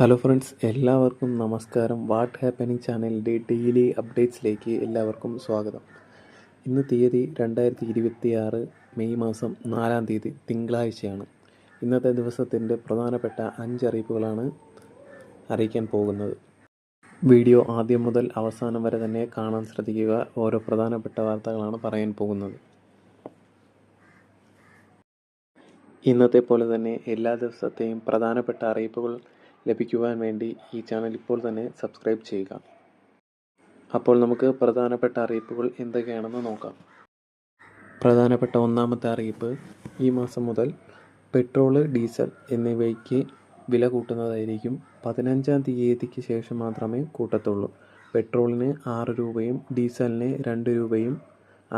Hello friends, എല്ലാവർക്കും നമസ്കാരം. What happening ചാനലിൻ്റെ ഡെയിലി അപ്ഡേറ്റ്സിലേക്ക് എല്ലാവർക്കും സ്വാഗതം. ഇന്ന് തീയതി 2026 മെയ് മാസം 4-ാം തീയതി തിങ്കളാഴ്ചയാണ്. ഇന്നത്തെ ദിവസത്തിൻ്റെ പ്രധാനപ്പെട്ട 5 അറിയിപ്പുകളാണ് അറിയിക്കാൻ പോകുന്നത്. വീഡിയോ ആദ്യം മുതൽ അവസാനം വരെ തന്നെ കാണാൻ ശ്രദ്ധിക്കുക. ഓരോ പ്രധാനപ്പെട്ട വാർത്തകളാണ് പറയാൻ പോകുന്നത്. ഇന്നത്തെ പോലെ തന്നെ എല്ലാ ദിവസത്തെയും പ്രധാനപ്പെട്ട അറിയിപ്പുകൾ ലഭിക്കുവാൻ വേണ്ടി ഈ ചാനൽ ഇപ്പോൾ തന്നെ സബ്സ്ക്രൈബ് ചെയ്യുക. അപ്പോൾ നമുക്ക് പ്രധാനപ്പെട്ട അറിയിപ്പുകൾ എന്തൊക്കെയാണെന്ന് നോക്കാം. പ്രധാനപ്പെട്ട ഒന്നാമത്തെ അറിയിപ്പ്, ഈ മാസം മുതൽ പെട്രോള്, ഡീസൽ എന്നിവയ്ക്ക് വില കൂട്ടുന്നതായിരിക്കും. 15-ാം തീയതിക്ക് ശേഷം മാത്രമേ കൂട്ടത്തുള്ളൂ. പെട്രോളിന് 6 രൂപയും ഡീസലിന് 2 രൂപയും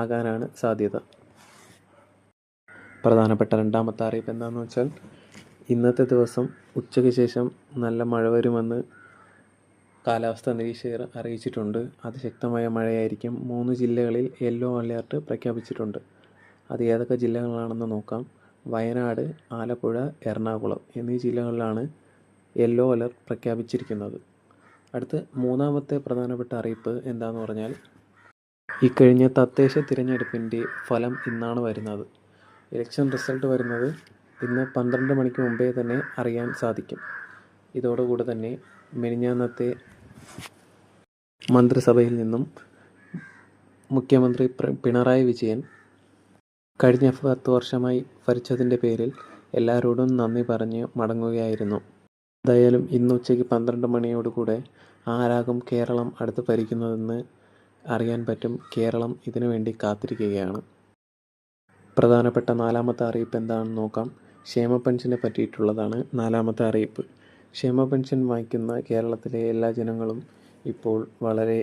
ആകാനാണ് സാധ്യത. പ്രധാനപ്പെട്ട രണ്ടാമത്തെ അറിയിപ്പ് എന്താണെന്ന് വെച്ചാൽ, ഇന്നത്തെ ദിവസം ഉച്ചയ്ക്ക് ശേഷം നല്ല മഴ വരുമെന്ന് കാലാവസ്ഥാ നിരീക്ഷകർ അറിയിച്ചിട്ടുണ്ട്. അതിശക്തമായ മഴയായിരിക്കും. 3 ജില്ലകളിൽ യെല്ലോ അലേർട്ട് പ്രഖ്യാപിച്ചിട്ടുണ്ട്. അത് ഏതൊക്കെ ജില്ലകളാണെന്ന് നോക്കാം. വയനാട്, ആലപ്പുഴ, എറണാകുളം എന്നീ ജില്ലകളിലാണ് യെല്ലോ അലേർട്ട് പ്രഖ്യാപിച്ചിരിക്കുന്നത്. അടുത്ത് മൂന്നാമത്തെ പ്രധാനപ്പെട്ട അറിയിപ്പ് എന്താണെന്ന് പറഞ്ഞാൽ, ഇക്കഴിഞ്ഞ തദ്ദേശ തിരഞ്ഞെടുപ്പിൻ്റെ ഫലം ഇന്നാണ് വരുന്നത്. ഇലക്ഷൻ റിസൾട്ട് വരുന്നത് ഇന്ന് 12 മണിക്ക് മുമ്പേ തന്നെ അറിയാൻ സാധിക്കും. ഇതോടുകൂടി തന്നെ മിനിഞ്ഞാന്നത്തെ മന്ത്രിസഭയിൽ നിന്നും മുഖ്യമന്ത്രി പിണറായി വിജയൻ കഴിഞ്ഞ 10 വർഷമായി ഭരിച്ചതിൻ്റെ പേരിൽ എല്ലാവരോടും നന്ദി പറഞ്ഞ് മടങ്ങുകയായിരുന്നു. എന്തായാലും ഇന്ന് ഉച്ചയ്ക്ക് 12 മണിയോടുകൂടെ ആരാകും കേരളം അടുത്ത് ഭരിക്കുന്നതെന്ന് അറിയാൻ പറ്റും. കേരളം ഇതിനു വേണ്ടി കാത്തിരിക്കുകയാണ്. പ്രധാനപ്പെട്ട നാലാമത്തെ അറിയിപ്പ് എന്താണെന്ന് നോക്കാം. ക്ഷേമ പെൻഷനെ പറ്റിയിട്ടുള്ളതാണ് നാലാമത്തെ അറിയിപ്പ്. ക്ഷേമ പെൻഷൻ വാങ്ങിക്കുന്ന കേരളത്തിലെ എല്ലാ ജനങ്ങളും ഇപ്പോൾ വളരെ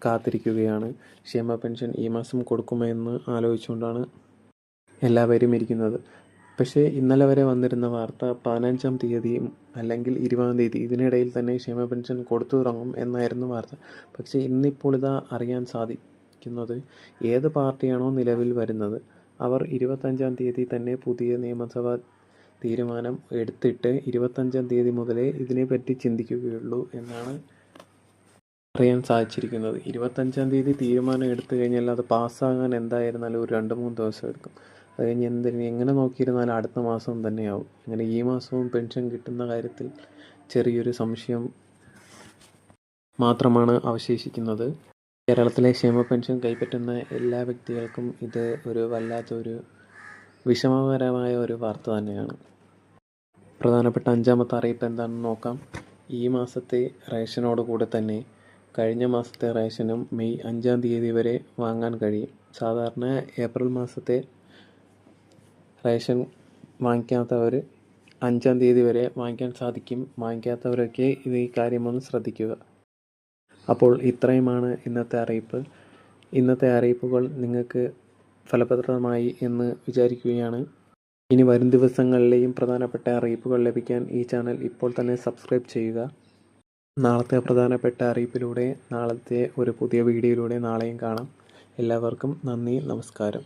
കാത്തിരിക്കുകയാണ്. ക്ഷേമ പെൻഷൻ ഈ മാസം കൊടുക്കുമെന്ന് ആലോചിച്ചുകൊണ്ടാണ് എല്ലാവരും ഇരിക്കുന്നത്. പക്ഷേ ഇന്നലെ വരെ വന്നിരുന്ന വാർത്ത 15-ാം തീയതി അല്ലെങ്കിൽ 20-ാം തീയതി ഇതിനിടയിൽ തന്നെ ക്ഷേമ പെൻഷൻ കൊടുത്തു തുടങ്ങും എന്നായിരുന്നു വാർത്ത. പക്ഷേ ഇന്നിപ്പോൾ ഇതാ അറിയാൻ സാധിക്കുന്നത്, ഏത് പാർട്ടിയാണോ നിലവിൽ വരുന്നത് അവർ 25-ാം തീയതി തന്നെ പുതിയ നിയമസഭാ തീരുമാനം എടുത്തിട്ട് 25-ാം തീയതി മുതലേ ഇതിനെപ്പറ്റി ചിന്തിക്കുകയുള്ളൂ എന്നാണ് അറിയാൻ സാധിച്ചിരിക്കുന്നത്. 25-ാം തീയതി തീരുമാനം എടുത്തു കഴിഞ്ഞാൽ അത് പാസ്സാകാൻ എന്തായിരുന്നാലും ഒരു 2-3 ദിവസം എടുക്കും. അത് കഴിഞ്ഞ് എങ്ങനെ നോക്കിയിരുന്നാലും അടുത്ത മാസം തന്നെയാവും. അങ്ങനെ ഈ മാസവും പെൻഷൻ കിട്ടുന്ന കാര്യത്തിൽ ചെറിയൊരു സംശയം മാത്രമാണ് അവശേഷിക്കുന്നത്. കേരളത്തിലെ ക്ഷേമ പെൻഷൻ കൈപ്പറ്റുന്ന എല്ലാ വ്യക്തികൾക്കും ഇത് ഒരു വല്ലാത്തൊരു വിഷമകരമായ ഒരു വാർത്ത തന്നെയാണ്. പ്രധാനപ്പെട്ട 5-ാമത്തെ അറിയിപ്പ് എന്താണെന്ന് നോക്കാം. ഈ മാസത്തെ റേഷനോട് കൂടെ തന്നെ കഴിഞ്ഞ മാസത്തെ റേഷനും മെയ് 5-ാം തീയതി വരെ വാങ്ങാൻ കഴിയും. സാധാരണ ഏപ്രിൽ മാസത്തെ റേഷൻ വാങ്ങിക്കാത്തവർ 5-ാം തീയതി വരെ വാങ്ങിക്കാൻ സാധിക്കും. വാങ്ങിക്കാത്തവരൊക്കെ ഈ കാര്യമൊന്ന് ശ്രദ്ധിക്കുക. അപ്പോൾ ഇത്രയുമാണ് ഇന്നത്തെ അറിയിപ്പ്. ഇന്നത്തെ അറിയിപ്പുകൾ നിങ്ങൾക്ക് ഫലപ്രദമായി എന്ന് വിചാരിക്കുകയാണ്. ഇനി വരും ദിവസങ്ങളിലെയും പ്രധാനപ്പെട്ട അറിയിപ്പുകൾ ലഭിക്കാൻ ഈ ചാനൽ ഇപ്പോൾ തന്നെ സബ്സ്ക്രൈബ് ചെയ്യുക. നാളത്തെ പ്രധാനപ്പെട്ട അറിയിപ്പിലൂടെ, നാളത്തെ ഒരു പുതിയ വീഡിയോയിലൂടെ നാളെയും കാണാം. എല്ലാവർക്കും നന്ദി, നമസ്കാരം.